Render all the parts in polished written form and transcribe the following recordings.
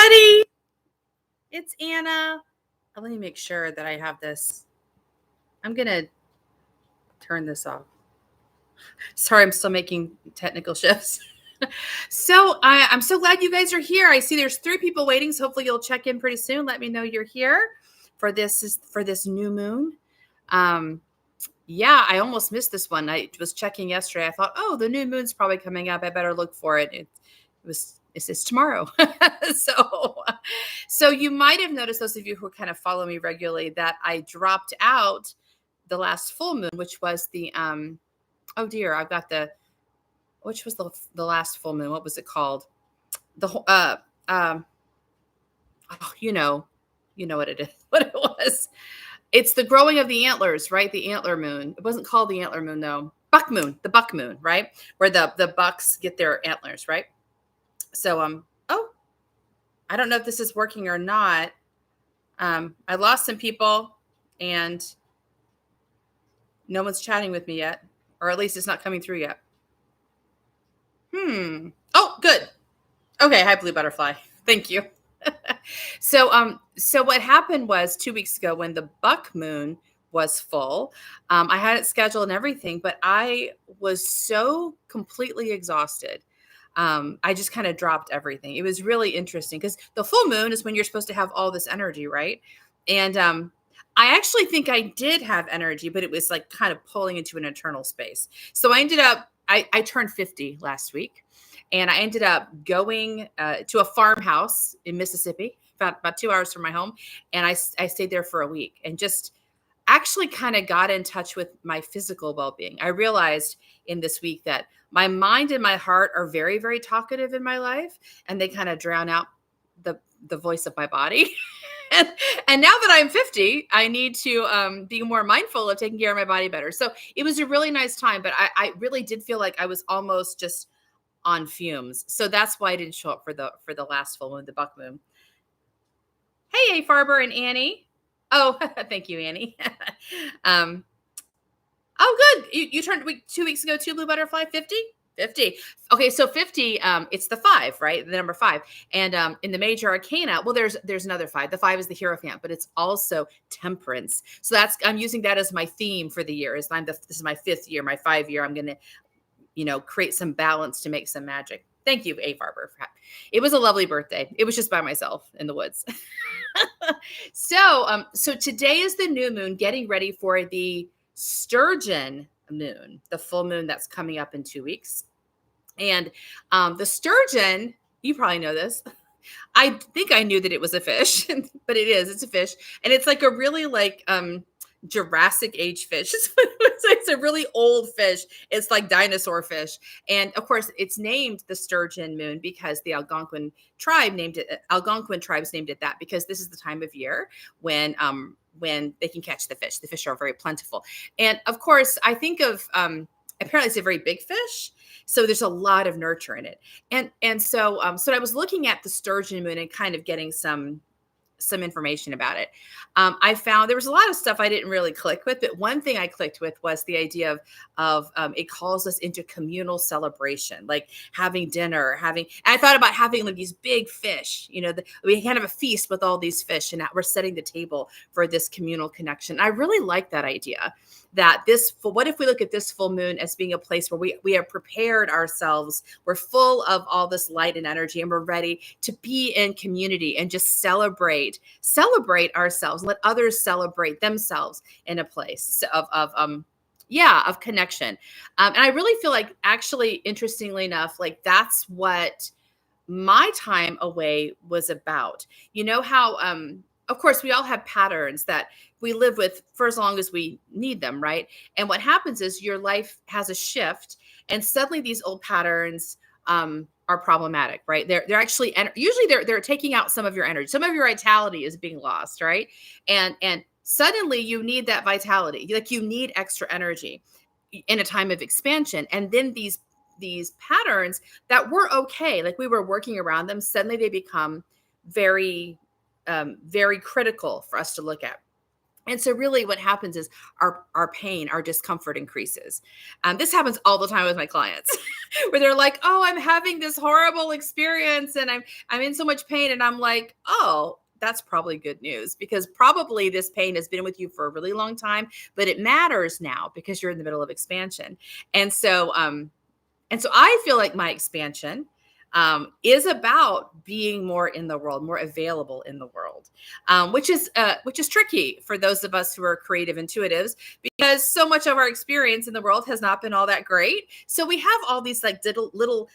everybody. It's Anna. Let me make sure that I have this. I'm going to turn this off. Sorry, I'm still making technical shifts. So I'm so glad you guys are here. I see there's 3 people waiting, so hopefully you'll check in pretty soon. Let me know you're here for this new moon. Yeah, I almost missed this one. I was checking yesterday. I thought, oh, the new moon's probably coming up. I better look for it. It's tomorrow. So you might have noticed, those of you who kind of follow me regularly, that I dropped out the last full moon, which was the oh dear, which was the last full moon? What was it called? Oh, you know what it is, what it was. It's the growing of the antlers, right? The antler moon. It wasn't called the antler moon though. Buck moon, the buck moon, right? Where the bucks get their antlers, right? So oh, I don't know if this is working or not. I lost some people and no one's chatting with me yet, or at least it's not coming through yet. Oh, good. Okay, hi Blue Butterfly. Thank you. So what happened was 2 weeks ago when the buck moon was full, I had it scheduled and everything, but I was so completely exhausted. I just kind of dropped everything. It was really interesting because the full moon is when you're supposed to have all this energy, right? And I actually think I did have energy, but it was like kind of pulling into an internal space. So I ended up, I turned 50 last week. And I ended up going to a farmhouse in Mississippi, about 2 hours from my home. And I stayed there for a week and just actually kind of got in touch with my physical well-being. I realized in this week that my mind and my heart are very, very talkative in my life, and they kind of drown out the voice of my body. And now that I'm 50, I need to be more mindful of taking care of my body better. So it was a really nice time, but I really did feel like I was almost just on fumes. So that's why I didn't show up for the last full moon, the buck moon. Hey, Farber and Annie. Oh, thank you, Annie. Oh, good. You turned 2 weeks ago too, Blue Butterfly. 50? 50. Okay, so 50, it's the 5, right? The number 5. And in the major arcana, well, there's another 5. The 5 is the Hierophant, but it's also temperance. So I'm using that as my theme for the year. This is my 5th year, my 5 year. I'm going to create some balance to make some magic. Thank you, A. Farber. It was a lovely birthday. It was just by myself in the woods. So today is the new moon, getting ready for the Sturgeon moon, the full moon that's coming up in 2 weeks. And the sturgeon, you probably know this. I think I knew that it was a fish, but it's a fish. And it's like a really Jurassic age fish. It's a really old fish. It's like dinosaur fish. And of course, it's named the Sturgeon moon because the Algonquin tribes named it that, because this is the time of year when they can catch the fish. The fish are very plentiful. And of course, I think of apparently it's a very big fish. So there's a lot of nurture in it. And so I was looking at the Sturgeon moon and kind of getting some information about it. I found there was a lot of stuff I didn't really click with, but one thing I clicked with was the idea of it calls us into communal celebration, like having dinner, I thought about having like these big fish, we kind of a feast with all these fish, and we're setting the table for this communal connection. I really like that idea. What if we look at this full moon as being a place where we have prepared ourselves, we're full of all this light and energy, and we're ready to be in community and just celebrate ourselves, let others celebrate themselves in a place of connection. And I really feel like, actually, interestingly enough, like that's what my time away was about. You know how, of course, we all have patterns that we live with for as long as we need them, right? And what happens is your life has a shift, and suddenly these old patterns are problematic, right? They're actually, usually they're taking out some of your energy. Some of your vitality is being lost, right? And suddenly you need that vitality. Like, you need extra energy in a time of expansion. And then these patterns that were okay, like we were working around them, suddenly they become very, very critical for us to look at. And so really what happens is our pain, our discomfort increases. This happens all the time with my clients where they're like, oh, I'm having this horrible experience and I'm in so much pain. And I'm like, oh, that's probably good news, because probably this pain has been with you for a really long time, but it matters now because you're in the middle of expansion. And so, I feel like my expansion is about being more in the world, more available in the world, which is tricky for those of us who are creative intuitives, because so much of our experience in the world has not been all that great. So we have all these like little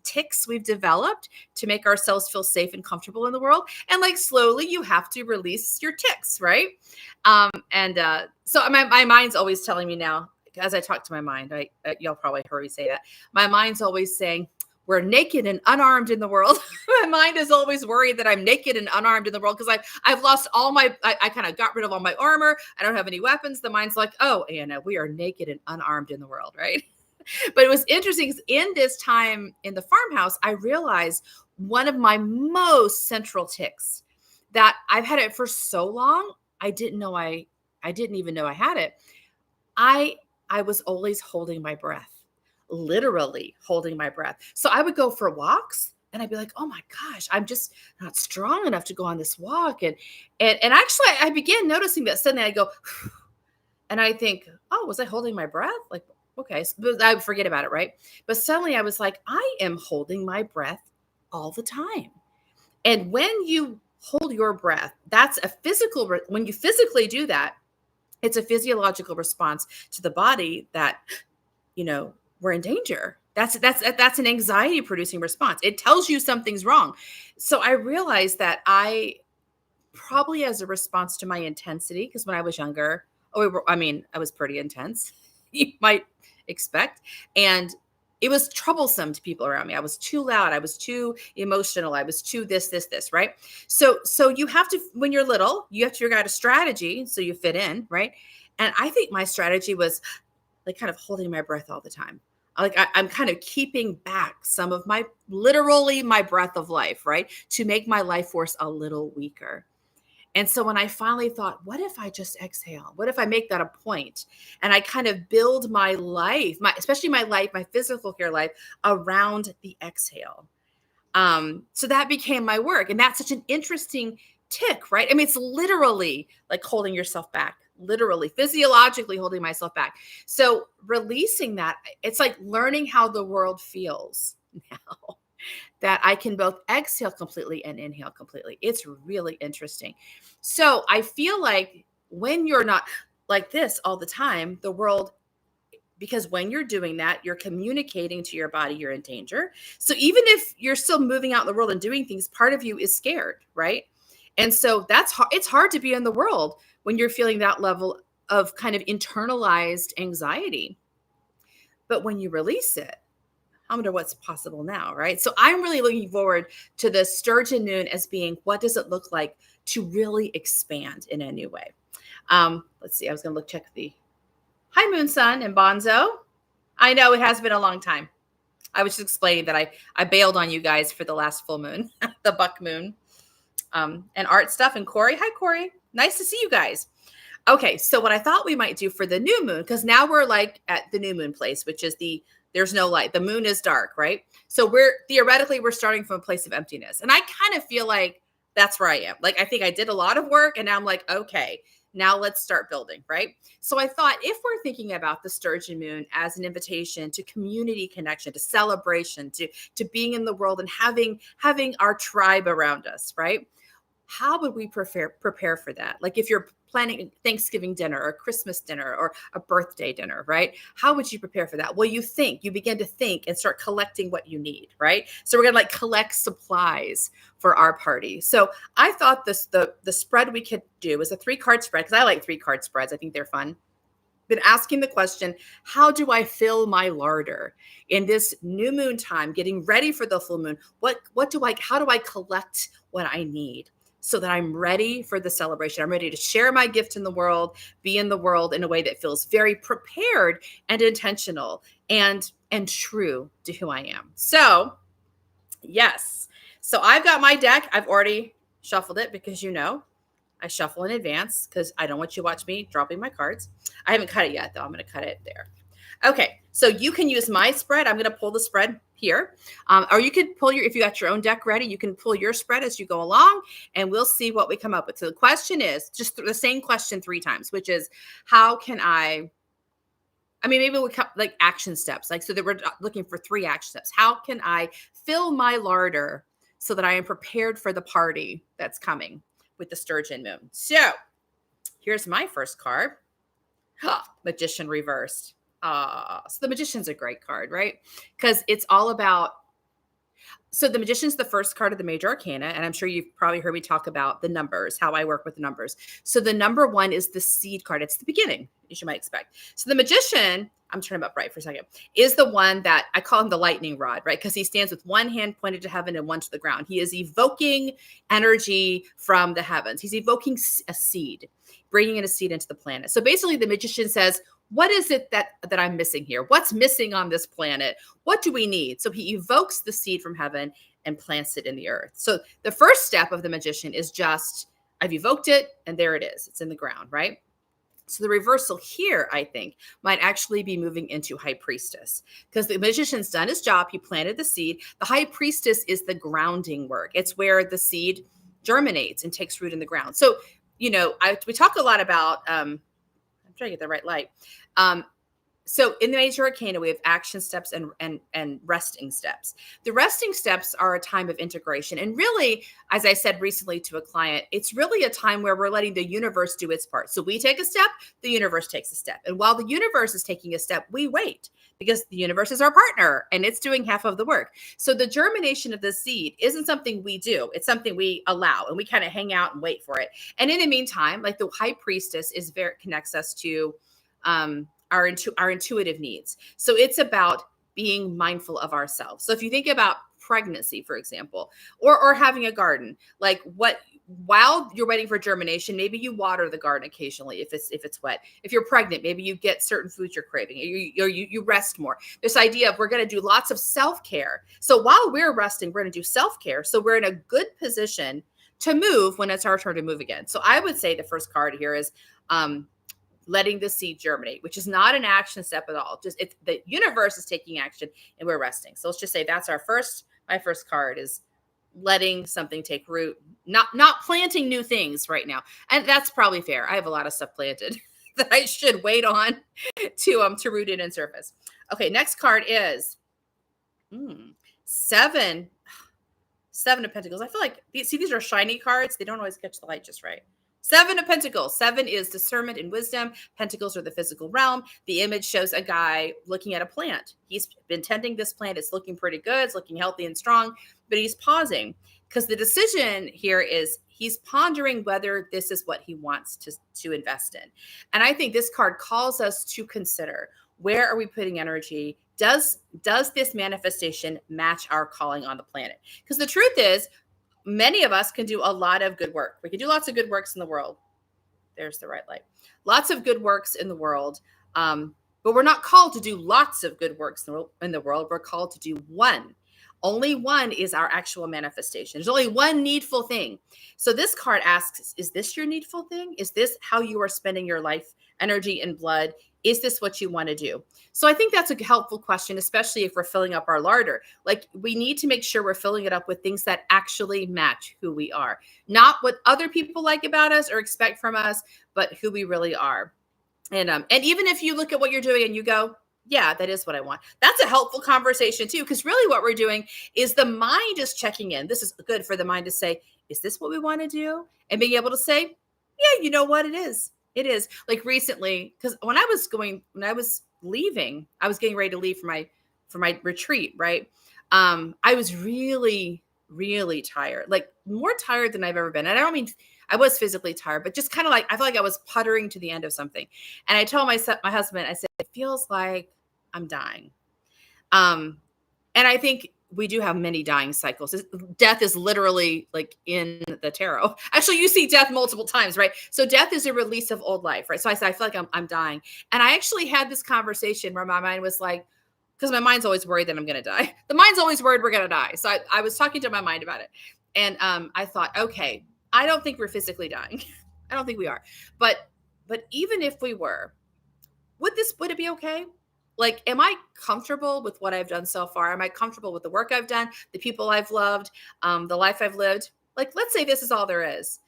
ticks we've developed to make ourselves feel safe and comfortable in the world, and like slowly you have to release your ticks, right? So my mind's always telling me now, as I talk to my mind, you'll probably heard me say that. My mind's always saying, we're naked and unarmed in the world. My mind is always worried that I'm naked and unarmed in the world because I've lost all I kind of got rid of all my armor. I don't have any weapons. The mind's like, oh, Anna, we are naked and unarmed in the world, right? But it was interesting because in this time in the farmhouse, I realized one of my most central ticks that I've had it for so long, I didn't even know I had it. I was always holding my breath, literally holding my breath. So I would go for walks and I'd be like, oh my gosh, I'm just not strong enough to go on this walk. And actually I began noticing that suddenly I go, and I think, oh, was I holding my breath? Like, okay, so I would forget about it, right? But suddenly I was like, I am holding my breath all the time. And when you hold your breath, that's a when you physically do that, it's a physiological response to the body that, we're in danger. That's an anxiety producing response. It tells you something's wrong. So I realized that I probably, as a response to my intensity, because when I was younger, I was pretty intense, you might expect. And it was troublesome to people around me. I was too loud. I was too emotional. I was too this, right? So you have to, when you're little, you have to figure out a strategy so you fit in, right? And I think my strategy was like kind of holding my breath all the time. Like I'm kind of keeping back some of literally my breath of life, right? To make my life force a little weaker. And so when I finally thought, what if I just exhale? What if I make that a point and I kind of build my life, especially my physical care life, around the exhale? So that became my work. And that's such an interesting tick, right? I mean, it's literally like holding yourself back, literally, physiologically holding myself back. So releasing that, it's like learning how the world feels now, that I can both exhale completely and inhale completely. It's really interesting. So I feel like when you're not like this all the time, the world, because when you're doing that, you're communicating to your body you're in danger. So even if you're still moving out in the world and doing things, part of you is scared, right? And so it's hard to be in the world when you're feeling that level of kind of internalized anxiety. But when you release it, I wonder what's possible now, right? So I'm really looking forward to the Sturgeon moon as being, what does it look like to really expand in a new way? Let's see. I was going to check the hi moon sun and Bonzo. I know it has been a long time. I was just explaining that I bailed on you guys for the last full moon, the buck moon, and art stuff. And Corey, hi Corey. Nice to see you guys. Okay. So what I thought we might do for the new moon, because now we're like at the new moon place, which is there's no light. The moon is dark, right? So we're starting from a place of emptiness. And I kind of feel like that's where I am. Like, I think I did a lot of work and now I'm like, okay, now let's start building, right? So I thought, if we're thinking about the Sturgeon moon as an invitation to community connection, to celebration, to being in the world and having our tribe around us, right? How would we prepare for that? Like if you're planning Thanksgiving dinner or Christmas dinner or a birthday dinner, right? How would you prepare for that? Well, you begin to think and start collecting what you need, right? So we're going to collect supplies for our party. So I thought the spread we could do is a 3-card spread, because I like 3-card spreads. I think they're fun. Been asking the question, how do I fill my larder in this new moon time, getting ready for the full moon? How do I collect what I need so that I'm ready for the celebration? I'm ready to share my gift in the world, be in the world in a way that feels very prepared and intentional and true to who I am. So, yes. So I've got my deck. I've already shuffled it because I shuffle in advance because I don't want you to watch me dropping my cards. I haven't cut it yet, though. I'm going to cut it there. Okay, so you can use my spread. I'm going to pull the spread here. Or you could pull if you got your own deck ready, you can pull your spread as you go along, and we'll see what we come up with. So the question is just the same question 3 times, which is, how can maybe we come like action steps. Like, so that we're looking for 3 action steps. How can I fill my larder so that I am prepared for the party that's coming with the Sturgeon moon? So here's my first card. Magician reversed. So the Magician's a great card, right? Because it's all about, so the Magician's the first card of the major arcana, and I'm sure you've probably heard me talk about the numbers, how I work with the numbers. So the number 1 is the seed card. It's the beginning, as you might expect. So the Magician, I'm turning him up right for a second, is the one that I call him the lightning rod, right? Because he stands with one hand pointed to heaven and one to the ground. He is evoking energy from the heavens. He's evoking a seed, bringing in a seed into the planet. So basically the Magician says, what is it that I'm missing here? What's missing on this planet? What do we need? So he evokes the seed from heaven and plants it in the earth. So the first step of the Magician is just, I've evoked it and there it is. It's in the ground, right? So the reversal here, I think, might actually be moving into High Priestess, because the Magician's done his job. He planted the seed. The High Priestess is the grounding work. It's where the seed germinates and takes root in the ground. So, we talk a lot about, I'm trying to get the right light. So in the major arcana, we have action steps and resting steps. The resting steps are a time of integration. And really, as I said recently to a client, it's really a time where we're letting the universe do its part. So we take a step, the universe takes a step. And while the universe is taking a step, we wait, because the universe is our partner and it's doing half of the work. So the germination of the seed isn't something we do. It's something we allow, and we kind of hang out and wait for it. And in the meantime, like the High Priestess connects us to our intuitive needs. So it's about being mindful of ourselves. So if you think about pregnancy, for example, or having a garden, like while you're waiting for germination, maybe you water the garden occasionally if it's wet. If you're pregnant, maybe you get certain foods you're craving, or you rest more. This idea of we're going to do lots of self-care. So while we're resting, we're going to do self-care. So we're in a good position to move when it's our turn to move again. So I would say the first card here is letting the seed germinate, which is not an action step at all. Just the universe is taking action and we're resting. So let's just say that's my first card is letting something take root, not planting new things right now. And that's probably fair. I have a lot of stuff planted that I should wait on to root in and surface. Okay, next card is 7 of Pentacles. I feel like these are shiny cards. They don't always catch the light just right. 7 of Pentacles. 7 is discernment and wisdom. Pentacles are the physical realm. The image shows a guy looking at a plant. He's been tending this plant. It's looking pretty good. It's looking healthy and strong, but he's pausing because the decision here is he's pondering whether this is what he wants to invest in. And I think this card calls us to consider, where are we putting energy? Does this manifestation match our calling on the planet? Because the truth is, many of us can do a lot of good work. We can do lots of good works in the world. There's the right light. Lots of good works in the world. But we're not called to do lots of good works in the world. We're called to do one. Only one is our actual manifestation. There's only one needful thing. So this card asks, is this your needful thing? Is this how you are spending your life, energy, and blood? Is this what you want to do? So I think that's a helpful question, especially if we're filling up our larder. Like, we need to make sure we're filling it up with things that actually match who we are. Not what other people like about us or expect from us, but who we really are. And even if you look at what you're doing and you go, yeah, that is what I want. That's a helpful conversation too, because really what we're doing is the mind is checking in. This is good for the mind to say, is this what we want to do? And being able to say, yeah, you know what, it is. It is. Like recently, because when I was leaving, I was getting ready to leave for my retreat, right? I was really, really tired, like more tired than I've ever been. And I don't mean I was physically tired, but just kind of like, I felt like I was puttering to the end of something. And I told my husband, I said, it feels like I'm dying. And I think we do have many dying cycles. Death is literally like in the tarot. Actually, you see death multiple times, right? So death is a release of old life, right? So I said, I feel like I'm dying. And I actually had this conversation where my mind was like, because my mind's always worried that I'm going to die. The mind's always worried we're going to die. So I was talking to my mind about it. And I thought, okay, I don't think we're physically dying. I don't think we are. But even if we were, would it be okay? Like, am I comfortable with what I've done so far? Am I comfortable with the work I've done, the people I've loved, the life I've lived? Like, let's say this is all there is.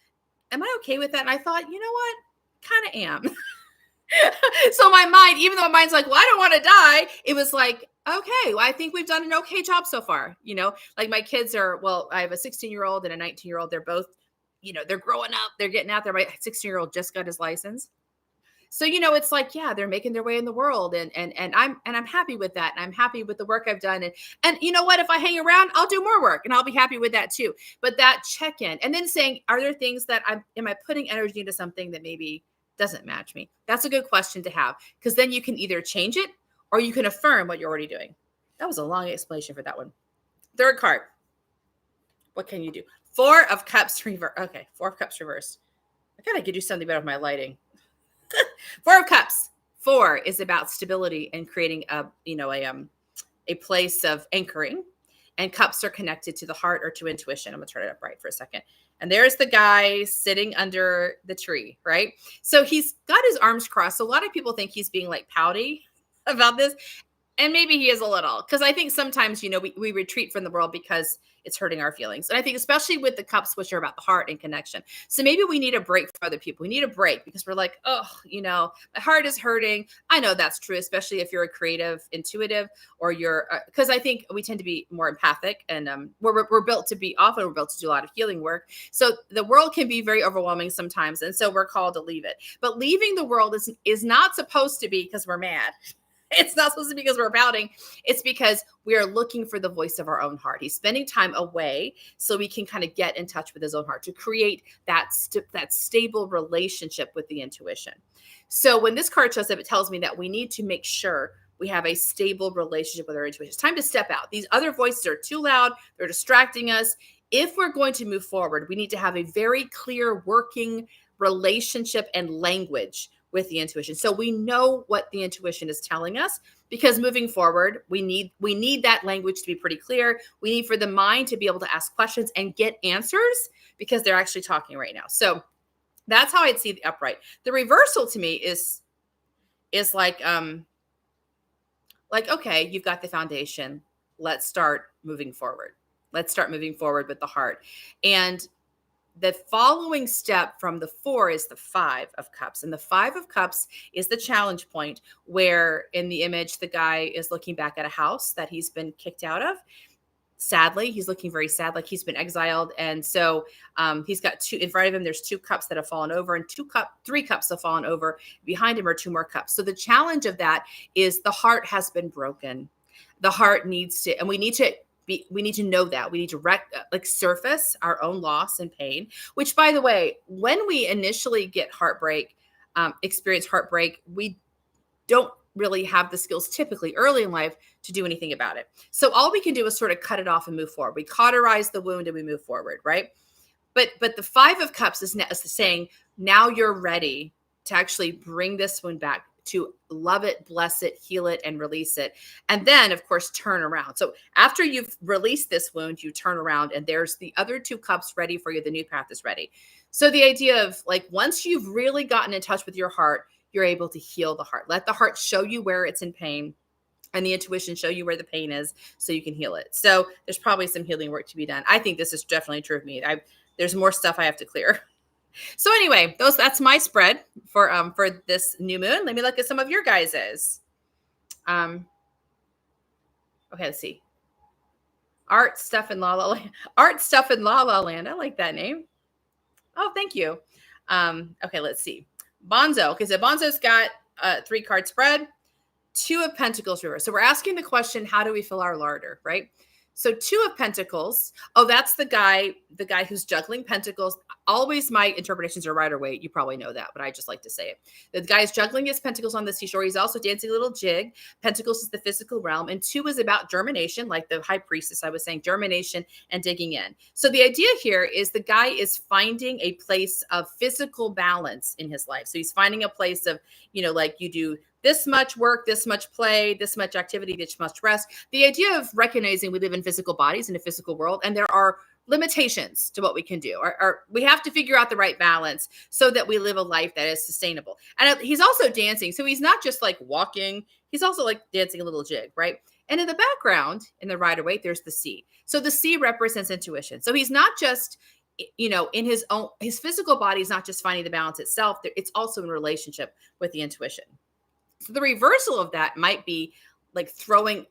Am I okay with that? And I thought, you know what? Kind of am. So my mind, even though my mind's like, well, I don't want to die, it was like, okay, well, I think we've done an okay job so far. Like my kids are, well, I have a 16-year-old and a 19-year-old. They're both, they're growing up, they're getting out there. My 16-year-old just got his license. So, it's like, yeah, they're making their way in the world, and I'm happy with that. And I'm happy with the work I've done. And you know what, if I hang around, I'll do more work and I'll be happy with that too. But that check-in and then saying, are there things that am I putting energy into something that maybe doesn't match me? That's a good question to have, because then you can either change it or you can affirm what you're already doing. That was a long explanation for that one. Third card. What can you do? Four of Cups reverse. Okay, Four of Cups reversed. I gotta do something better with my lighting. Four of Cups. Four is about stability and creating a place of anchoring. And cups are connected to the heart or to intuition. I'm gonna turn it up right for a second. And there's the guy sitting under the tree, right? So he's got his arms crossed. So a lot of people think he's being like pouty about this. And maybe he is a little, because I think sometimes, we retreat from the world because it's hurting our feelings. And I think especially with the cups, which are about the heart and connection. So maybe we need a break for other people. We need a break because we're like, oh, my heart is hurting. I know that's true, especially if you're a creative, intuitive, or you're, because I think we tend to be more empathic, and we're built to be, often we're built to do a lot of healing work. So the world can be very overwhelming sometimes. And so we're called to leave it. But leaving the world is not supposed to be because we're mad. It's not supposed to be because we're pouting. It's because we are looking for the voice of our own heart. He's spending time away so we can kind of get in touch with his own heart to create that stable relationship with the intuition. So when this card shows up, it tells me that we need to make sure we have a stable relationship with our intuition. It's time to step out. These other voices are too loud. They're distracting us. If we're going to move forward, we need to have a very clear working relationship and language with the intuition. So we know what the intuition is telling us, because moving forward, we need that language to be pretty clear. We need for the mind to be able to ask questions and get answers because they're actually talking right now. So that's how I'd see the upright. The reversal to me is like, okay, you've got the foundation. Let's start moving forward. Let's start moving forward with the heart. And the following step from the four is the Five of Cups. And the Five of Cups is the challenge point where in the image, the guy is looking back at a house that he's been kicked out of. Sadly, he's looking very sad, like he's been exiled. And so he's got two in front of him. There's two cups that have fallen over, and three cups have fallen over. Behind him are two more cups. So the challenge of that is the heart has been broken. The heart needs to, and we need to know that. We need to surface our own loss and pain, which, by the way, when we initially get experience heartbreak, we don't really have the skills typically early in life to do anything about it. So all we can do is sort of cut it off and move forward. We cauterize the wound and we move forward, right? But the Five of Cups is saying, now you're ready to actually bring this wound back, to love it, bless it, heal it, and release it. And then, of course, turn around. So after you've released this wound, you turn around and there's the other two cups ready for you. The new path is ready. So the idea of like, once you've really gotten in touch with your heart, you're able to heal the heart. Let the heart show you where it's in pain, and the intuition show you where the pain is so you can heal it. So there's probably some healing work to be done. I think this is definitely true of me. There's more stuff I have to clear. So anyway, that's my spread for this new moon. Let me look at some of your guys's. Okay, let's see. Art Stuff in La La Land. I like that name. Oh, thank you. Okay, let's see. Bonzo. Okay, so Bonzo's got a 3-card spread. Two of Pentacles reversed. So we're asking the question, how do we fill our larder, right? So Two of Pentacles. Oh, that's the guy who's juggling pentacles. Always my interpretations are right away. You probably know that, but I just like to say it. The guy's juggling his pentacles on the seashore. He's also dancing a little jig. Pentacles is the physical realm. And Two is about germination, like the high priestess I was saying, germination and digging in. So the idea here is the guy is finding a place of physical balance in his life. So he's finding a place of, like you do this much work, this much play, this much activity, this much rest. The idea of recognizing we live in physical bodies in a physical world, and there are limitations to what we can do, or we have to figure out the right balance so that we live a life that is sustainable. And he's also dancing. So he's not just like walking, he's also like dancing a little jig, right? And in the background, in the Rider-Waite, there's the sea. So the sea represents intuition. So he's not just, in his physical body is not just finding the balance itself. It's also in relationship with the intuition. So the reversal of that might be like throwing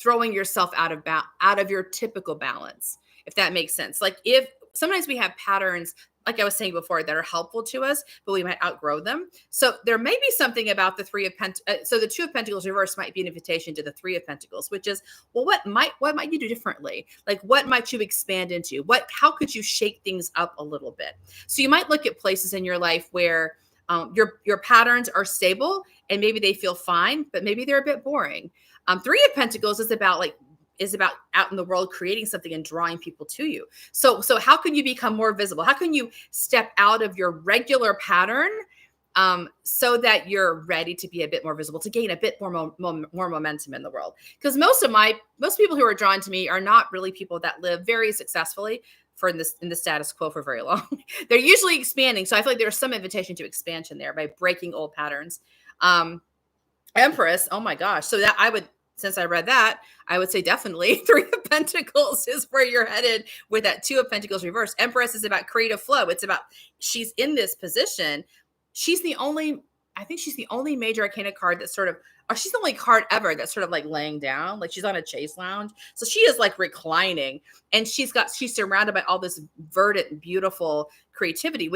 yourself out of your typical balance, if that makes sense. Like if sometimes we have patterns, like I was saying before, that are helpful to us, but we might outgrow them. So there may be something about the Three of Pentacles. So the Two of Pentacles reverse might be an invitation to the Three of Pentacles, which is, well, what might you do differently? Like what might you expand into? How could you shake things up a little bit? So you might look at places in your life where your patterns are stable and maybe they feel fine, but maybe they're a bit boring. Three of Pentacles is about out in the world creating something and drawing people to you. So how can you become more visible? How can you step out of your regular pattern so that you're ready to be a bit more visible, to gain a bit more momentum in the world? Because most people who are drawn to me are not really people that live very successfully in the status quo for very long. They're usually expanding. So I feel like there's some invitation to expansion there by breaking old patterns. Empress, oh my gosh. So since I read that, I would say definitely Three of Pentacles is where you're headed with that Two of Pentacles reverse. Empress is about creative flow. It's about, she's in this position. I think she's the only major arcana card that's she's the only card ever that's sort of like laying down, like she's on a chase lounge. So she is like reclining, and she's surrounded by all this verdant, beautiful creativity,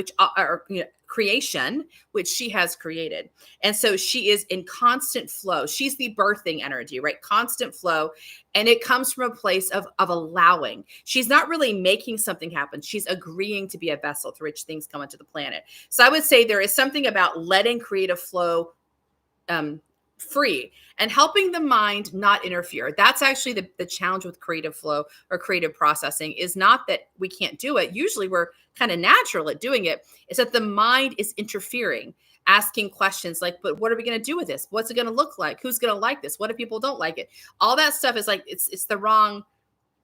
creation, which she has created. And so she is in constant flow. She's the birthing energy, right? Constant flow. And it comes from a place of allowing. She's not really making something happen. She's agreeing to be a vessel through which things come into the planet. So I would say there is something about letting creative flow free and helping the mind not interfere. That's actually the challenge with creative flow or creative processing, is not that we can't do it. Usually we're kind of natural at doing it. It's that the mind is interfering, asking questions like, but what are we going to do with this? What's it going to look like? Who's going to like this? What if people don't like it? All that stuff is like, it's the wrong,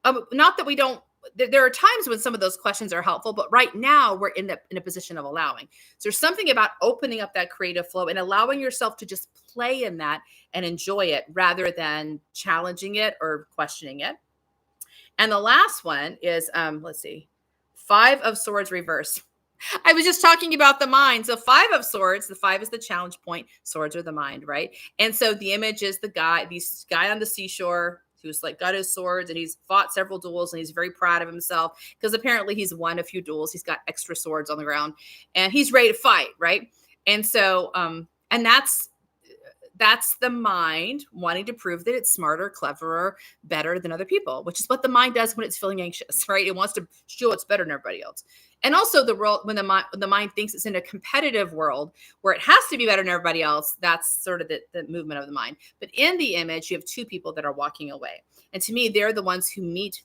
not that we don't, there are times when some of those questions are helpful, but right now we're in a position of allowing. So there's something about opening up that creative flow and allowing yourself to just play in that and enjoy it rather than challenging it or questioning it. And the last one is, let's see, Five of Swords reverse. I was just talking about the mind. So Five of Swords, the 5 is the challenge point. Swords are the mind, right? And so the image is this guy on the seashore who's like got his swords, and he's fought several duels, and he's very proud of himself because apparently he's won a few duels. He's got extra swords on the ground and he's ready to fight, right? And so, and that's the mind wanting to prove that it's smarter, cleverer, better than other people, which is what the mind does when it's feeling anxious, right? It wants to show it's better than everybody else. And also the world, when the mind thinks it's in a competitive world where it has to be better than everybody else, that's sort of the movement of the mind. But in the image, you have two people that are walking away. And to me, they're the ones who meet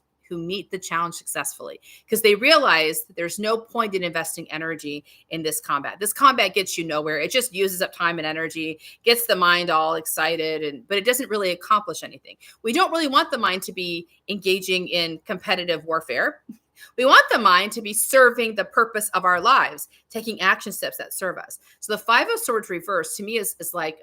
the challenge successfully, because they realize that there's no point in investing energy in this combat. This combat gets you nowhere. It just uses up time and energy, gets the mind all excited, but it doesn't really accomplish anything. We don't really want the mind to be engaging in competitive warfare. We want the mind to be serving the purpose of our lives, taking action steps that serve us. So the Five of Swords reverse to me is like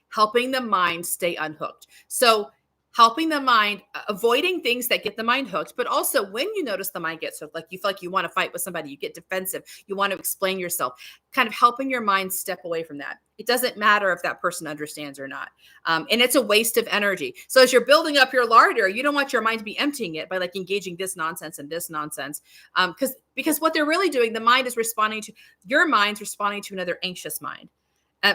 helping the mind stay unhooked. So helping the mind, avoiding things that get the mind hooked, but also when you notice the mind gets hooked, like you feel like you want to fight with somebody, you get defensive, you want to explain yourself, kind of helping your mind step away from that. It doesn't matter if that person understands or not. And it's a waste of energy. So as you're building up your larder, you don't want your mind to be emptying it by like engaging this nonsense and this nonsense. Because what they're really doing, your mind's responding to another anxious mind.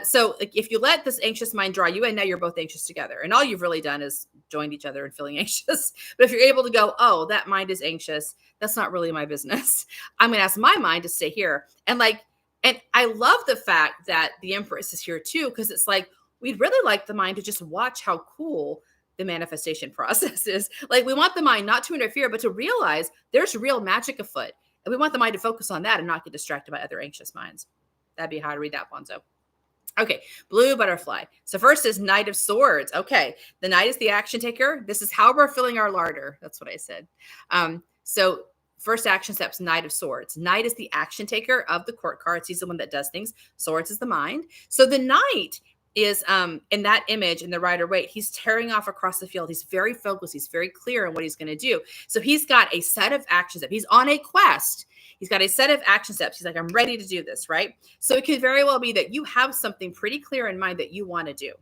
So like, if you let this anxious mind draw you in, now you're both anxious together. And all you've really done is joined each other in feeling anxious. But if you're able to go, oh, that mind is anxious, that's not really my business. I'm going to ask my mind to stay here. And I love the fact that the Empress is here too, because it's like, we'd really like the mind to just watch how cool the manifestation process is. Like, we want the mind not to interfere, but to realize there's real magic afoot. And we want the mind to focus on that and not get distracted by other anxious minds. That'd be how to read that, Bonzo. Okay, blue butterfly. So first is Knight of Swords. Okay, the Knight is the action taker. This is how we're filling our larder. That's what I said. So first action steps, Knight of Swords. Knight is the action taker of the court cards. He's the one that does things. Swords is the mind. So the Knight is in that image in the Rider Waite. He's tearing off across the field. He's very focused. He's very clear on what he's going to do. So he's got a set of action steps. He's on a quest. He's got a set of action steps. He's like, I'm ready to do this, right? So it could very well be that you have something pretty clear in mind that you want to do,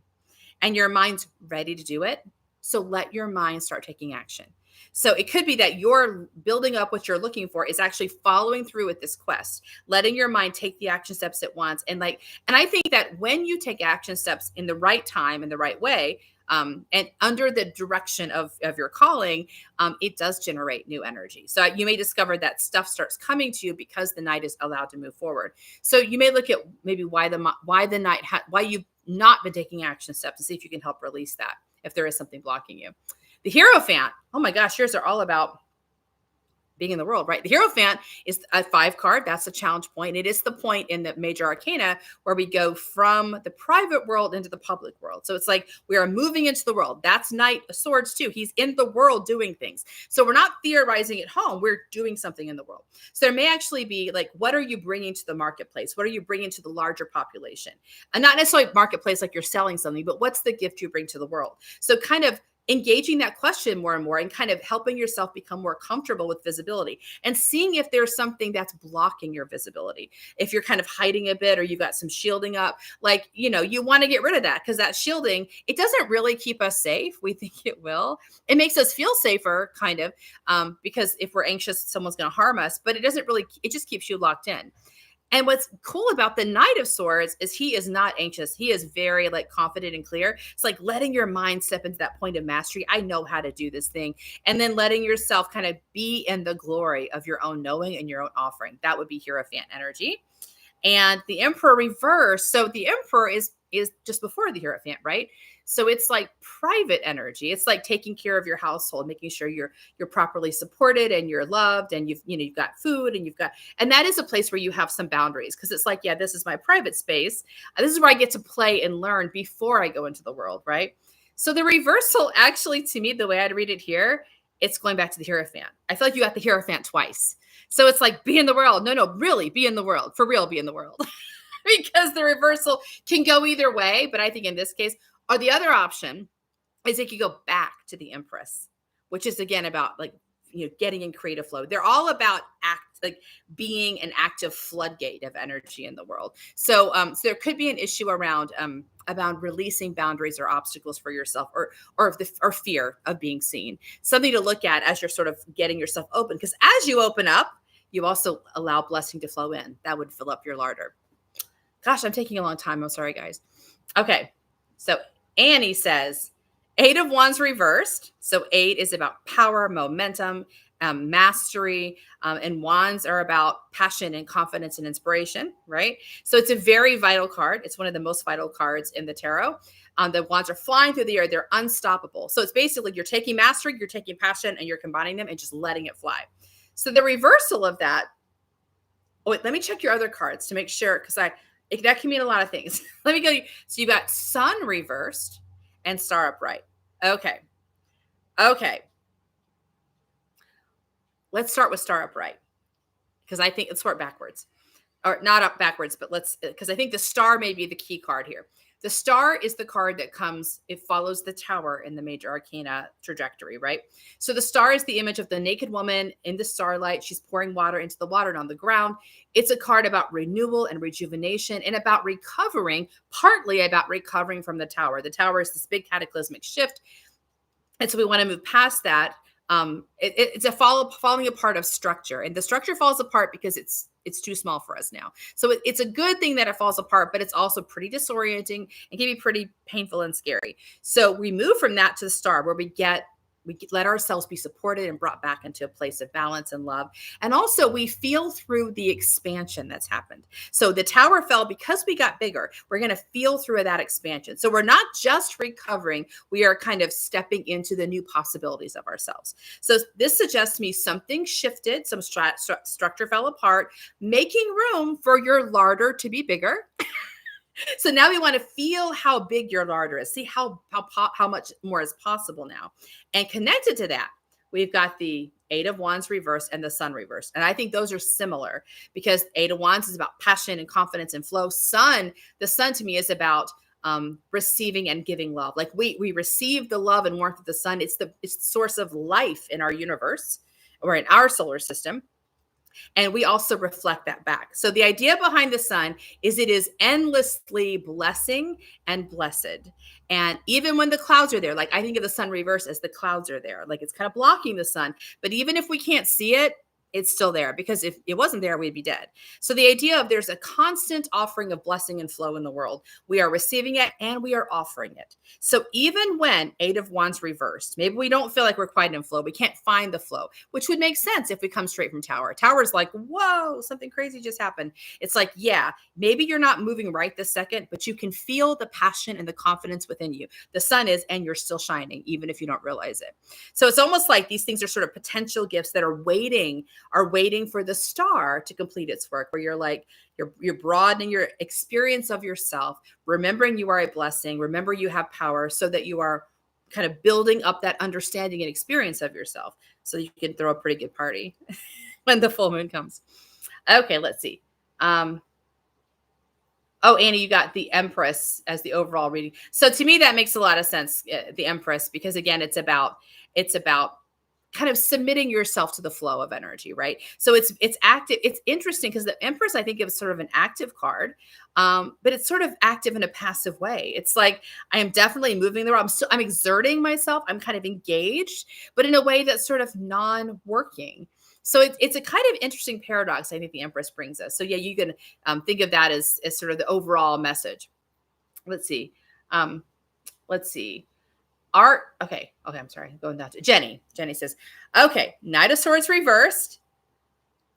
and your mind's ready to do it. So let your mind start taking action. So it could be that you're building up what you're looking for is actually following through with this quest, letting your mind take the action steps it wants. And I think that when you take action steps in the right time, in the right way, and under the direction of your calling, it does generate new energy. So you may discover that stuff starts coming to you because the Knight is allowed to move forward. So you may look at maybe why you've not been taking action steps, and see if you can help release that if there is something blocking you. The Hierophant. Oh my gosh, yours are all about being in the world, right? The Hierophant is a 5 card. That's a challenge point. It is the point in the major arcana where we go from the private world into the public world. So it's like we are moving into the world. That's Knight of Swords too. He's in the world doing things. So we're not theorizing at home. We're doing something in the world. So there may actually be like, what are you bringing to the marketplace? What are you bringing to the larger population? And not necessarily marketplace like you're selling something, but what's the gift you bring to the world? So kind of engaging that question more and more, and kind of helping yourself become more comfortable with visibility, and seeing if there's something that's blocking your visibility. If you're kind of hiding a bit, or you've got some shielding up, like, you want to get rid of that, because that shielding, it doesn't really keep us safe. We think it will. It makes us feel safer, kind of, because if we're anxious, someone's going to harm us, but it doesn't really, it just keeps you locked in. And what's cool about the Knight of Swords is he is not anxious. He is very confident and clear. It's like letting your mind step into that point of mastery. I know how to do this thing. And then letting yourself kind of be in the glory of your own knowing and your own offering. That would be Hierophant energy. And the Emperor reverse. So the Emperor is just before the Hierophant, right? So it's like private energy. It's like taking care of your household, making sure you're properly supported and you're loved, and you've got food, and that is a place where you have some boundaries, because it's like, yeah, this is my private space. This is where I get to play and learn before I go into the world, right? So the reversal, actually, to me, the way I'd read it here, it's going back to the Hierophant. I feel like you got the Hierophant twice. So it's like, be in the world. No, really, be in the world. For real, be in the world. Because the reversal can go either way. But I think in this case, or the other option is it could go back to the Empress, which is again about getting in creative flow. They're all about being an active floodgate of energy in the world. So, so there could be an issue around releasing boundaries or obstacles for yourself, or fear of being seen. Something to look at as you're sort of getting yourself open, because as you open up, you also allow blessing to flow in. That would fill up your larder. Gosh, I'm taking a long time. I'm sorry, guys. Okay, so Annie says, 8 of Wands reversed. So 8 is about power, momentum, mastery, and Wands are about passion and confidence and inspiration, right? So it's a very vital card. It's one of the most vital cards in the tarot. The Wands are flying through the air. They're unstoppable. So it's basically you're taking mastery, you're taking passion, and you're combining them and just letting it fly. So the reversal of that, wait, let me check your other cards to make sure, because that can mean a lot of things. Let me go. So you got Sun reversed and Star upright. Okay. Let's start with Star upright, because I think let's start backwards, or not up backwards, but because I think the Star may be the key card here. The Star is the card that it follows the Tower in the major arcana trajectory, right? So the Star is the image of the naked woman in the starlight. She's pouring water into the water and on the ground. It's a card about renewal and rejuvenation, and about recovering, partly about recovering from the Tower. The Tower is this big cataclysmic shift. And so we want to move past that. It's a falling apart of structure, and the structure falls apart because it's too small for us now. So it's a good thing that it falls apart, but it's also pretty disorienting and can be pretty painful and scary. So we move from that to the Star, where we let ourselves be supported and brought back into a place of balance and love. And also we feel through the expansion that's happened. So the Tower fell because we got bigger. We're going to feel through that expansion. So we're not just recovering. We are kind of stepping into the new possibilities of ourselves. So this suggests to me something shifted, some structure fell apart, making room for your larder to be bigger. So now we want to feel how big your larder is. See how much more is possible now. And connected to that, we've got the Eight of Wands reversed and the Sun reversed. And I think those are similar because Eight of Wands is about passion and confidence and flow. The Sun to me is about receiving and giving love. Like we receive the love and warmth of the sun. It's the source of life in our universe or in our solar system. And we also reflect that back. So the idea behind the sun is it is endlessly blessing and blessed. And even when the clouds are there, like I think of the sun reverse as the clouds are there, like it's kind of blocking the sun. But even if we can't see it, it's still there, because if it wasn't there, we'd be dead. So the idea of there's a constant offering of blessing and flow in the world. We are receiving it and we are offering it. So even when Eight of Wands reversed, maybe we don't feel like we're quite in flow. We can't find the flow, which would make sense if we come straight from Tower. Tower's like, whoa, something crazy just happened. It's like, yeah, maybe you're not moving right this second, but you can feel the passion and the confidence within you. The sun is, and you're still shining, even if you don't realize it. So it's almost like these things are sort of potential gifts that are waiting for the star to complete its work, where you're like, you're broadening your experience of yourself, remembering you are a blessing, remember you have power, so that you are kind of building up that understanding and experience of yourself so you can throw a pretty good party when the full moon comes. Okay, let's see. Oh, Annie, you got the Empress as the overall reading. So to me, that makes a lot of sense, the Empress, because again, it's about kind of submitting yourself to the flow of energy, right? So it's active. It's interesting because the Empress, I think, is sort of an active card, but it's sort of active in a passive way. It's like, I am definitely moving the world. I'm exerting myself. I'm kind of engaged, but in a way that's sort of non-working. So it's a kind of interesting paradox, I think, the Empress brings us. So yeah, you can think of that as sort of the overall message. Let's see. Okay, I'm sorry. I'm going down to Jenny. Jenny says, okay, Knight of Swords reversed.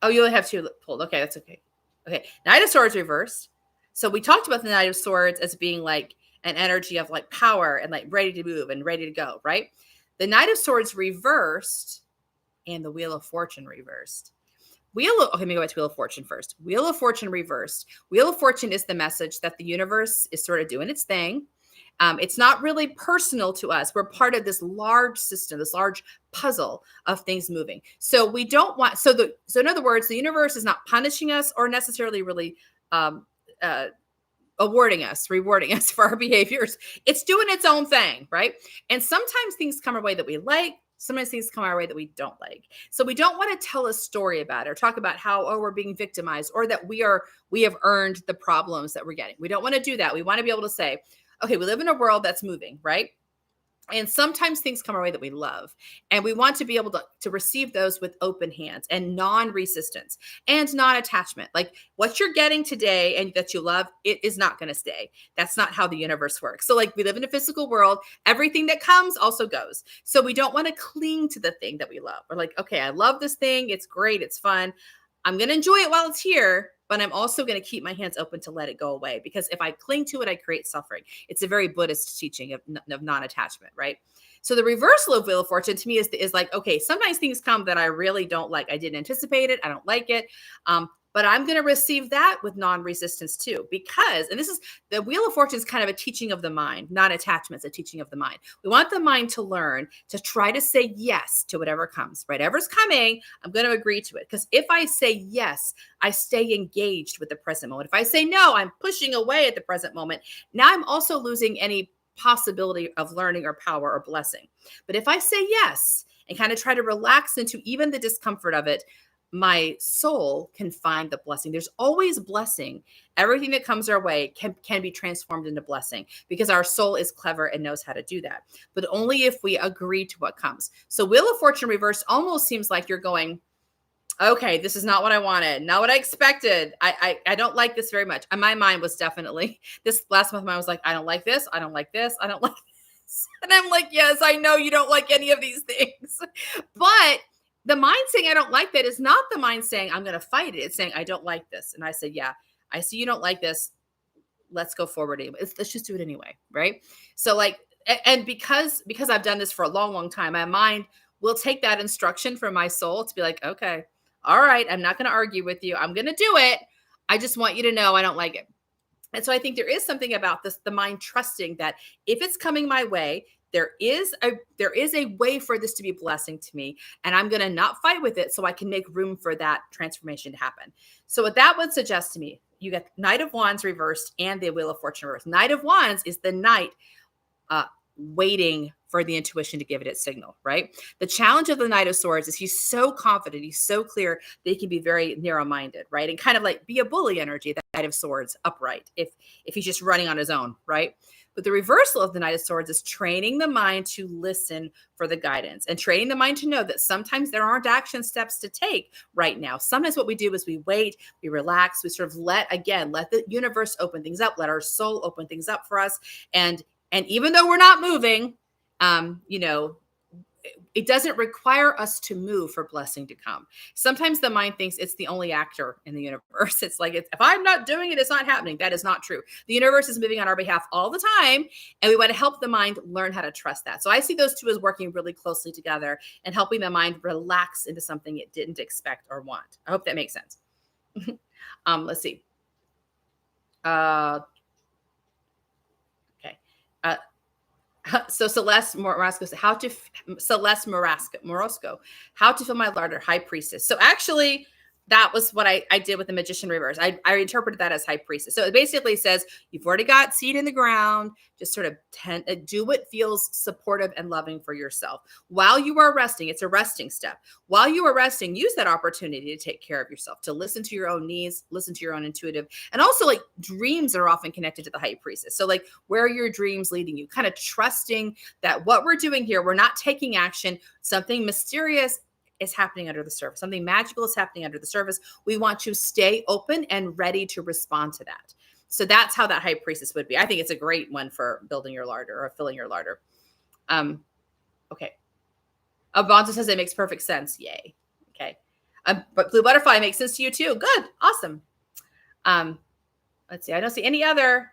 Oh, you only have two pulled. Okay, that's okay. Okay, Knight of Swords reversed. So we talked about the Knight of Swords as being like an energy of like power and like ready to move and ready to go, right? The Knight of Swords reversed and the Wheel of Fortune reversed. Let me go back to Wheel of Fortune first. Wheel of Fortune reversed. Wheel of Fortune is the message that the universe is sort of doing its thing. It's not really personal to us. We're part of this large system, this large puzzle of things moving. So we don't want, so in other words, the universe is not punishing us or necessarily really rewarding us for our behaviors. It's doing its own thing, right? And sometimes things come our way that we like. Sometimes things come our way that we don't like. So we don't want to tell a story about it or talk about how, we're being victimized or that we have earned the problems that we're getting. We don't want to do that. We want to be able to say, okay, we live in a world that's moving, right? And sometimes things come our way that we love. And we want to be able to receive those with open hands and non-resistance and non-attachment. Like what you're getting today and that you love, it is not going to stay. That's not how the universe works. So like we live in a physical world, everything that comes also goes. So we don't want to cling to the thing that we love. We're like, okay, I love this thing. It's great. It's fun. I'm going to enjoy it while it's here, but I'm also going to keep my hands open to let it go away, because if I cling to it, I create suffering. It's a very Buddhist teaching of non-attachment, right? So the reversal of Wheel of Fortune to me is like, okay, sometimes things come that I really don't like. I didn't anticipate it. I don't like it. But I'm going to receive that with non-resistance too, because, and this is the Wheel of Fortune is kind of a teaching of the mind, not attachments, a teaching of the mind. We want the mind to learn to try to say yes to whatever comes, right? Whatever's coming, I'm going to agree to it. Because if I say yes, I stay engaged with the present moment. If I say no, I'm pushing away at the present moment. Now I'm also losing any possibility of learning or power or blessing. But if I say yes and kind of try to relax into even the discomfort of it, my soul can find the blessing. There's always blessing. Everything that comes our way can be transformed into blessing, because our soul is clever and knows how to do that. But only if we agree to what comes. So Wheel of Fortune reversed almost seems like you're going, okay, this is not what I wanted, not what I expected. I don't like this very much. And my mind was definitely, this last month, I was like, I don't like this. I don't like this. I don't like this. And I'm like, yes, I know you don't like any of these things. But the mind saying I don't like that is not the mind saying I'm going to fight it. It's saying I don't like this. And I said, yeah, I see you don't like this. Let's go forward anyway. Let's just do it anyway. Right. So like, and because I've done this for a long, long time, my mind will take that instruction from my soul to be like, okay, all right, I'm not going to argue with you. I'm going to do it. I just want you to know I don't like it. And so I think there is something about this, the mind trusting that if it's coming my way, there is a way for this to be a blessing to me, and I'm going to not fight with it so I can make room for that transformation to happen. So what that would suggest to me, you get Knight of Wands reversed and the Wheel of Fortune reversed. Knight of Wands is the knight uh, waiting for the intuition to give it its signal, right? The challenge of the Knight of Swords is he's so confident, he's so clear that he can be very narrow-minded, right? And kind of like be a bully energy, that Knight of Swords upright, if he's just running on his own, right? But the reversal of the Knight of Swords is training the mind to listen for the guidance and training the mind to know that sometimes there aren't action steps to take right now. Sometimes what we do is we wait, we relax, we sort of let the universe open things up, let our soul open things up for us. And even though we're not moving, it doesn't require us to move for blessing to come. Sometimes the mind thinks it's the only actor in the universe. It's like, if I'm not doing it, it's not happening. That is not true. The universe is moving on our behalf all the time, and we want to help the mind learn how to trust that. So I see those two as working really closely together and helping the mind relax into something it didn't expect or want. I hope that makes sense. Let's see. Okay. So Celeste Morosco, how to fill my larder, High Priestess. So actually, that was what I did with the Magician reverse. I interpreted that as High Priestess. So it basically says you've already got seed in the ground. Just sort of do what feels supportive and loving for yourself. While you are resting, it's a resting step. While you are resting, use that opportunity to take care of yourself, to listen to your own needs, listen to your own intuitive. And also, like, dreams are often connected to the High Priestess. So like, where are your dreams leading you? Kind of trusting that what we're doing here, we're not taking action. Something mysterious is happening under the surface. Something magical is happening under the surface. We want to stay open and ready to respond to that. So that's how that High Priestess would be. I think it's a great one for building your larder or filling your larder. Okay. Bonzo says it makes perfect sense. Yay. Okay. But Blue Butterfly makes sense to you too. Good. Awesome. Let's see. I don't see any other.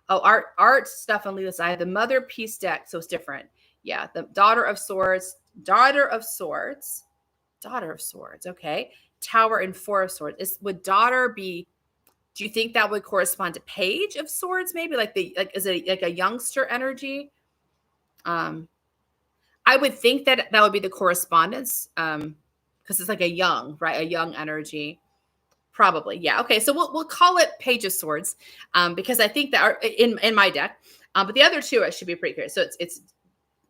Oh, art stuff on Leela's side. The Mother Peace deck. So it's different. Yeah. The Daughter of Swords. Okay. Tower and Four of Swords. Would Daughter be, do you think that would correspond to Page of Swords? Maybe is it like a youngster energy? I would think that would be the correspondence. Because it's like a young energy. Probably. Yeah. Okay. So we'll call it Page of Swords. Because I think that in my deck. But the other two I should be pretty clear. So it's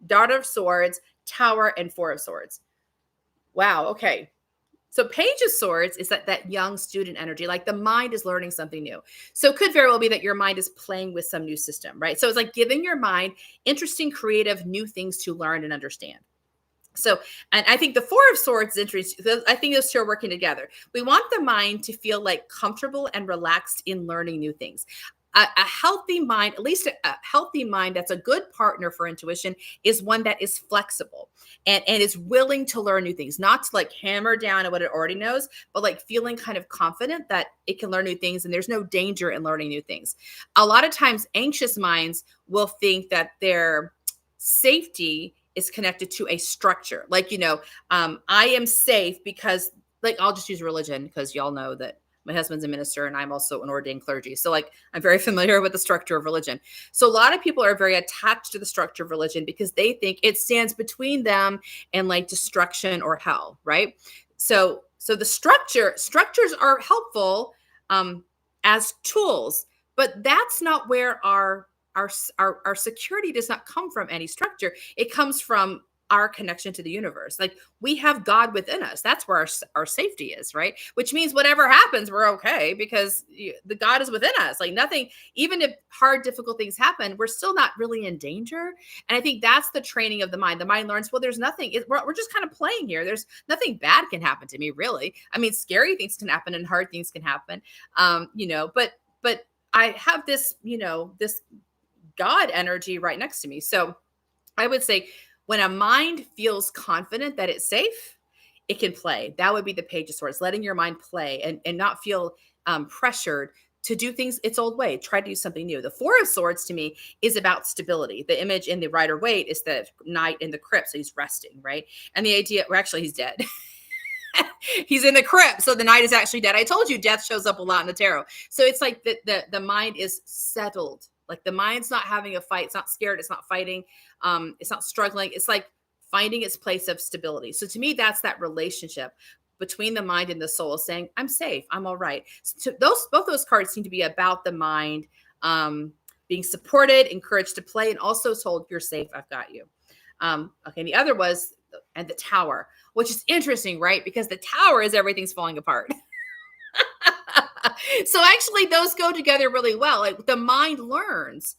Daughter of Swords, Tower, and Four of Swords. Wow. Okay. So Page of Swords is that young student energy, like the mind is learning something new. So it could very well be that your mind is playing with some new system, right? So it's like giving your mind interesting, creative, new things to learn and understand. So, and I think the Four of Swords is interesting. I think those two are working together. We want the mind to feel like comfortable and relaxed in learning new things. A healthy mind, at least a healthy mind that's a good partner for intuition, is one that is flexible and is willing to learn new things, not to like hammer down at what it already knows, but like feeling kind of confident that it can learn new things and there's no danger in learning new things. A lot of times anxious minds will think that their safety is connected to a structure. Like, I am safe because, like, I'll just use religion because y'all know that my husband's a minister and I'm also an ordained clergy. So like, I'm very familiar with the structure of religion. So a lot of people are very attached to the structure of religion because they think it stands between them and like destruction or hell, right? So the structures are helpful as tools, but that's not where our security does not come from any structure. It comes from our connection to the universe. Like, we have God within us. That's where our safety is, right? Which means whatever happens, we're okay because the God is within us. Like, nothing, even if hard, difficult things happen, we're still not really in danger. And I think that's the training of the mind. The mind learns, well, there's nothing, we're just kind of playing here. There's nothing bad can happen to me, really. I mean, scary things can happen and hard things can happen, but I have this, this God energy right next to me. So I would say, when a mind feels confident that it's safe, it can play. That would be the Page of Swords, letting your mind play and not feel pressured to do things its old way. Try to do something new. The Four of Swords to me is about stability. The image in the Rider-Waite is the knight in the crypt. So he's resting, right? And the idea, well, actually he's dead. He's in the crypt, so the knight is actually dead. I told you death shows up a lot in the tarot. So it's like the mind is settled. Like the mind's not having a fight. It's not scared. It's not fighting. It's not struggling. It's like finding its place of stability. So to me, that's that relationship between the mind and the soul, saying, I'm safe. I'm all right. So both those cards seem to be about the mind being supported, encouraged to play, and also told, you're safe. I've got you. Okay. The other was, and the tower, which is interesting, right? Because the tower is everything's falling apart. So actually those go together really well. Like the mind learns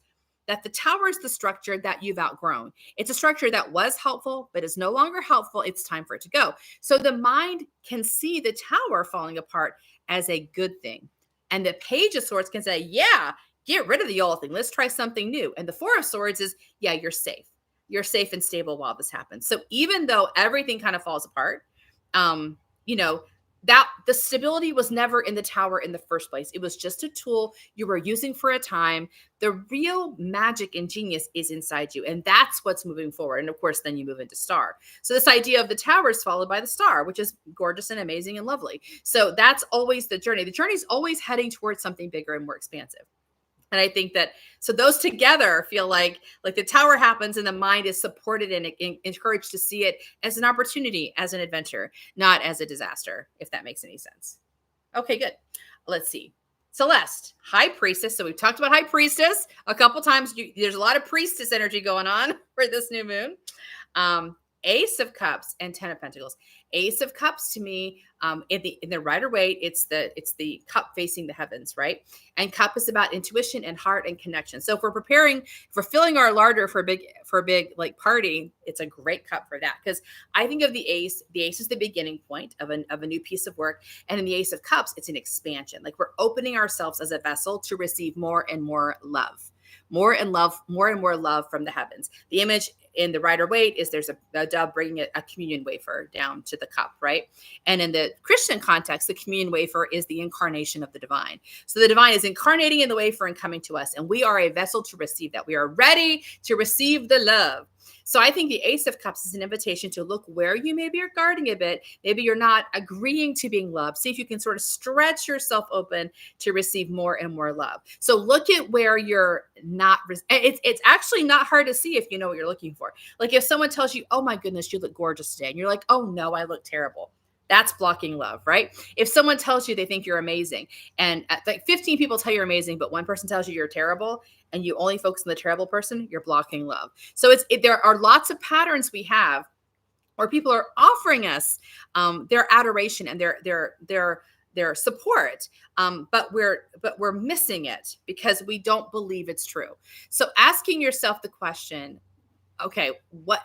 that the tower is the structure that you've outgrown. It's a structure that was helpful, but is no longer helpful. It's time for it to go. So the mind can see the tower falling apart as a good thing. And the Page of Swords can say, yeah, get rid of the old thing. Let's try something new. And the Four of Swords is, yeah, you're safe. You're safe and stable while this happens. So even though everything kind of falls apart, that the stability was never in the tower in the first place. It was just a tool you were using for a time. The real magic and genius is inside you. And that's what's moving forward. And of course, then you move into star. So this idea of the tower is followed by the star, which is gorgeous and amazing and lovely. So that's always the journey. The journey is always heading towards something bigger and more expansive. And I think that, so those together feel like the tower happens and the mind is supported and encouraged to see it as an opportunity, as an adventure, not as a disaster, if that makes any sense. Okay, good. Let's see. Celeste, High Priestess. So we've talked about High Priestess a couple times. There's a lot of priestess energy going on for this new moon. Ace of Cups and 10 of Pentacles. Ace of Cups to me, in the Rider-Waite, it's the cup facing the heavens, right? And cup is about intuition and heart and connection. So if we're filling our larder for a big like party, it's a great cup for that. Because I think of the ace is the beginning point of a new piece of work. And in the Ace of Cups, it's an expansion. Like we're opening ourselves as a vessel to receive more and more love. More and more love from the heavens. The image in the Rider-Waite is there's a dove bringing a communion wafer down to the cup, right? And in the Christian context, the communion wafer is the incarnation of the divine. So the divine is incarnating in the wafer and coming to us, and we are a vessel to receive that. We are ready to receive the love. So I think the Ace of Cups is an invitation to look where you maybe are guarding a bit. Maybe you're not agreeing to being loved. See if you can sort of stretch yourself open to receive more and more love. So look at where you're not. It's actually not hard to see if you know what you're looking for. Like if someone tells you, oh my goodness, you look gorgeous today. And you're like, oh no, I look terrible. That's blocking love, right? If someone tells you they think you're amazing and like 15 people tell you're amazing, but one person tells you you're terrible and you only focus on the terrible person, you're blocking love. So there are lots of patterns we have where people are offering us their adoration and their support, but we're missing it because we don't believe it's true. So asking yourself the question, okay, what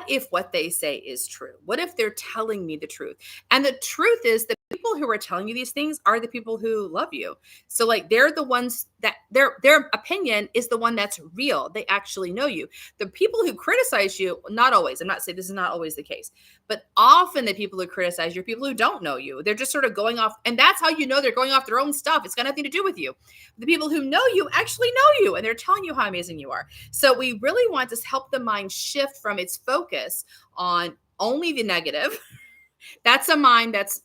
if what they say is true? What if they're telling me the truth? And the truth is the people who are telling you these things are the people who love you. So like they're the ones that their opinion is the one that's real. They actually know you. The people who criticize you, not always, I'm not saying this is not always the case, but often the people who criticize you are people who don't know you. They're just sort of going off, and that's how you know they're going off their own stuff. It's got nothing to do with you. The people who know you actually know you, and they're telling you how amazing you are. So we really want to help the mind shift from its focus on only the negative. That's a mind that's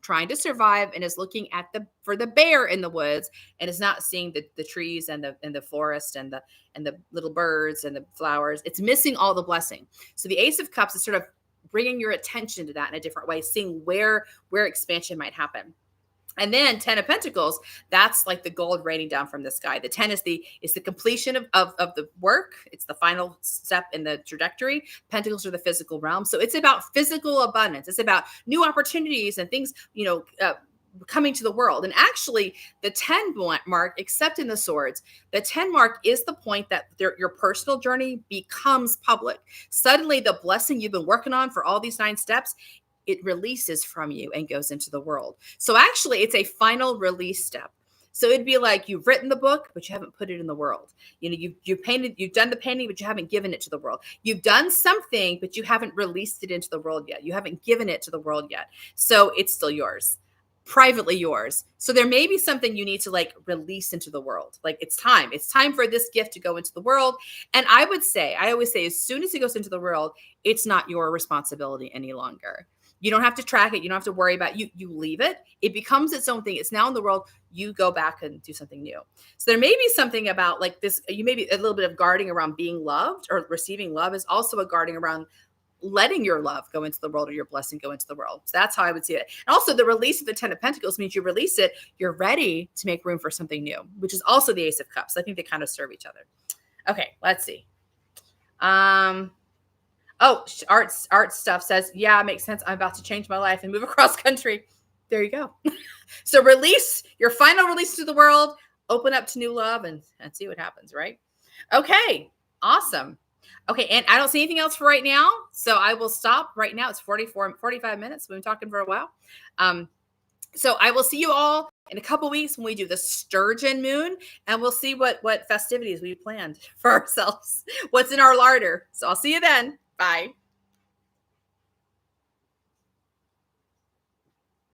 trying to survive and is looking at for the bear in the woods and is not seeing the trees and the forest and the little birds and the flowers. It's missing all the blessing. So the Ace of Cups is sort of bringing your attention to that in a different way, seeing where expansion might happen. And then 10 of Pentacles, that's like the gold raining down from the sky. The 10 is the completion of the work. It's the final step in the trajectory. Pentacles are the physical realm. So it's about physical abundance. It's about new opportunities and things, coming to the world. And actually the 10 mark, except in the swords, the 10 mark is the point that your personal journey becomes public. Suddenly the blessing you've been working on for all these 9 steps, it releases from you and goes into the world. So actually it's a final release step. So it'd be like you've written the book, but you haven't put it in the world. You've done the painting, but you haven't given it to the world. You've done something, but you haven't released it into the world yet. You haven't given it to the world yet. So it's still yours. privately yours. So there may be something you need to like release into the world. Like it's time. It's time for this gift to go into the world. And I always say, as soon as it goes into the world, it's not your responsibility any longer. You don't have to track it. You don't have to worry about it. You leave it. It becomes its own thing. It's now in the world. You go back and do something new. So there may be something about like this. You may be a little bit of guarding around being loved, or receiving love is also a guarding around letting your love go into the world, or your blessing go into the world. So that's how I would see it. And also the release of the 10 of Pentacles means you release it, you're ready to make room for something new, which is also the Ace of Cups. I think they kind of serve each other. Okay, let's see. Oh, art stuff says, yeah, it makes sense. I'm about to change my life and move across country. There you go. So release your final release to the world, open up to new love, and see what happens, right? Okay, awesome. Okay, and I don't see anything else for right now, so I will stop right now. It's 45 minutes. We've been talking for a while. So I will see you all in a couple weeks when we do the Sturgeon moon, and we'll see what festivities we planned for ourselves, what's in our larder. So I'll see you then. Bye.